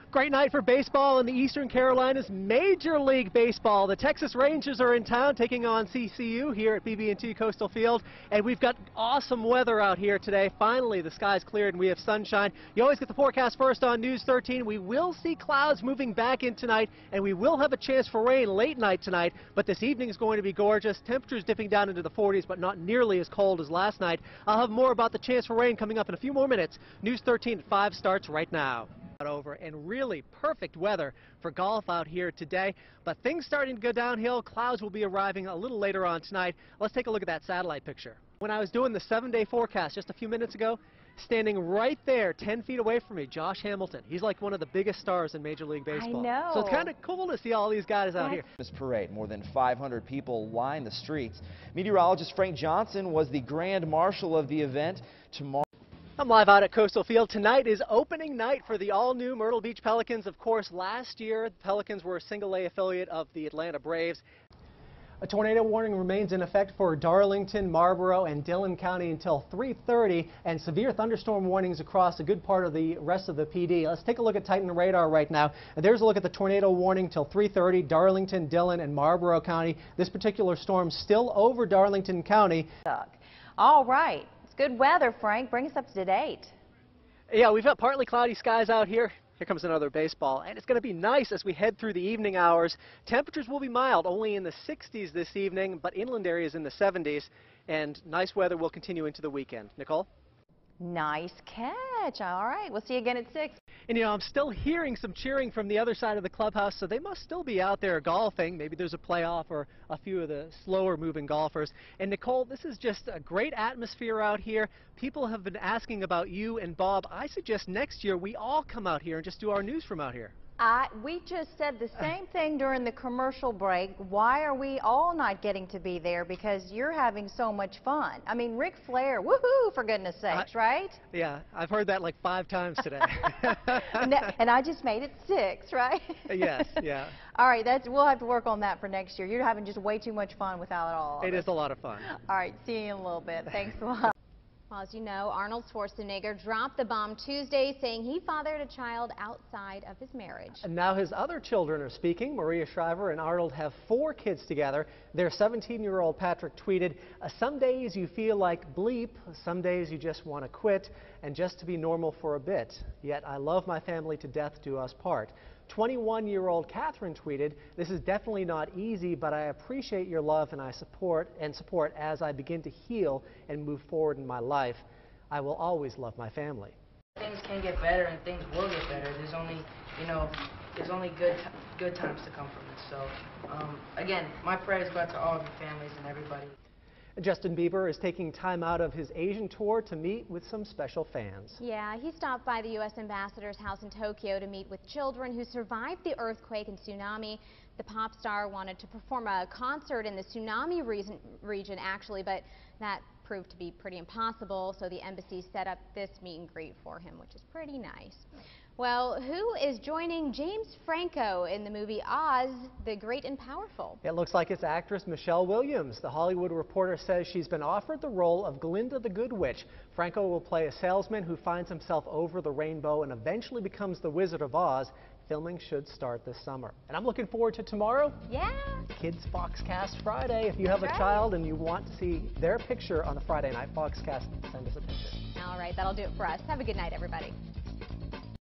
Great night for baseball in the Eastern Carolinas, Major League Baseball. The Texas Rangers are in town taking on CCU here at BB&T Coastal Field, and we've got awesome weather out here today. Finally, the sky's cleared and we have sunshine. You always get the forecast first on News 13. We will see clouds moving back in tonight, and we will have a chance for rain late night tonight, but this evening is going to be gorgeous. Temperatures dipping down into the 40s, but not nearly as cold as last night. I'll have more about the chance for rain coming up in a few more minutes. News 13 at 5 starts right now. Over and really perfect weather for golf out here today, but things starting to go downhill. Clouds will be arriving a little later on tonight. Let's take a look at that satellite picture. When I was doing the 7-day forecast just a few minutes ago, standing right there 10 feet away from me, Josh Hamilton. He's like one of the biggest stars in Major League Baseball. I know. So it's kind of cool to see all these guys out here. This parade, more than 500 people line the streets. Meteorologist Frank Johnson was the grand marshal of the event. Tomorrow I'm live out at Coastal Field. Tonight is opening night for the all-new Myrtle Beach Pelicans. Of course, last year, the Pelicans were a single-A affiliate of the Atlanta Braves. A tornado warning remains in effect for Darlington, Marlboro, and Dillon County until 3:30, and severe thunderstorm warnings across a good part of the rest of the PD. Let's take a look at Titan radar right now. There's a look at the tornado warning till 3:30, Darlington, Dillon, and Marlboro County. This particular storm still over Darlington County. All right. Good weather, Frank. Bring us up to date. Yeah, we've got partly cloudy skies out here. Here comes another baseball, and it's going to be nice as we head through the evening hours. Temperatures will be mild, only in the 60s this evening, but inland areas in the 70s, and nice weather will continue into the weekend. Nicole? Nice catch. All right. We'll see you again at 6. And, you know, I'm still hearing some cheering from the other side of the clubhouse, so they must still be out there golfing. Maybe there's a playoff or a few of the slower-moving golfers. And, Nicole, this is just a great atmosphere out here. People have been asking about you and Bob. I suggest next year we all come out here and just do our news from out here. We just said the same thing during the commercial break. Why are we all not getting to be there? Because you're having so much fun. I mean, Ric Flair, woohoo, for goodness sakes, right? Yeah, I've heard that like 5 times today. And I just made it 6, right? Yes, yeah. All right, we'll have to work on that for next year. You're having just way too much fun without all of it. It is a lot of fun. All right, see you in a little bit. Thanks a lot. Well, as you know, Arnold Schwarzenegger dropped the bomb Tuesday, saying he fathered a child outside of his marriage. And now his other children are speaking. Maria Shriver and Arnold have 4 kids together. Their 17-year-old Patrick tweeted, "Some days you feel like bleep, some days you just want to quit, and just to be normal for a bit. Yet I love my family to death, do us part." 21-year-old Catherine tweeted, "This is definitely not easy, but I appreciate your love and support as I begin to heal and move forward in my life. I will always love my family." Things can get better and things will get better. There's only, there's only good times to come from this. So, again, my prayers go out to all of your families and everybody. Justin Bieber is taking time out of his Asian tour to meet with some special fans. Yeah, he stopped by the U.S. Ambassador's house in Tokyo to meet with children who survived the earthquake and tsunami. The pop star wanted to perform a concert in the tsunami region, actually, but that proved to be pretty impossible, so the embassy set up this meet and greet for him, which is pretty nice. Well, who is joining James Franco in the movie Oz, the Great and Powerful? It looks like it's actress Michelle Williams. The Hollywood Reporter says she's been offered the role of Glinda the Good Witch. Franco will play a salesman who finds himself over the rainbow and eventually becomes the Wizard of Oz. Filming should start this summer. And I'm looking forward to tomorrow. Yeah. Kids Foxcast Friday. If you have a child and you want to see their picture on the Friday night Foxcast, send us a picture. All right, that'll do it for us. Have a good night, everybody.